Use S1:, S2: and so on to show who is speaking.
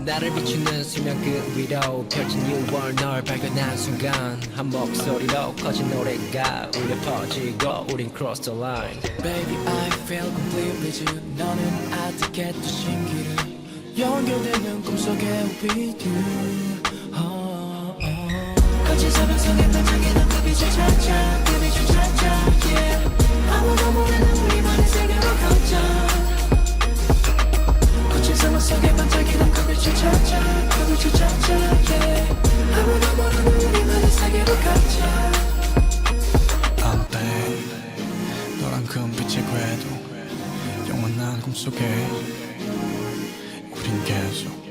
S1: 나를 비추는 수면 끝 위로 펼친 6월 널 발견한 순간 한 목소리로 커진 노래가 울려 퍼지고 우린 cross the line.
S2: Baby I feel complete with you. 너는 아득해 또 신기루 연결되는 꿈속에 with you. 거친 사방성에 반짝이는 그 빛을 찾아 그 빛을 찾아 yeah. 아무도 모르는 우리만의 세계로 걷자. 거친 사방성에 반짝이는 그 빛을 찾아 그 빛을 찾아 yeah. 아무도 모르는 우리만의 세계로 걷자.
S3: I'm babe 너란 금빛의 궤도 영원한 꿈속에 우린 계속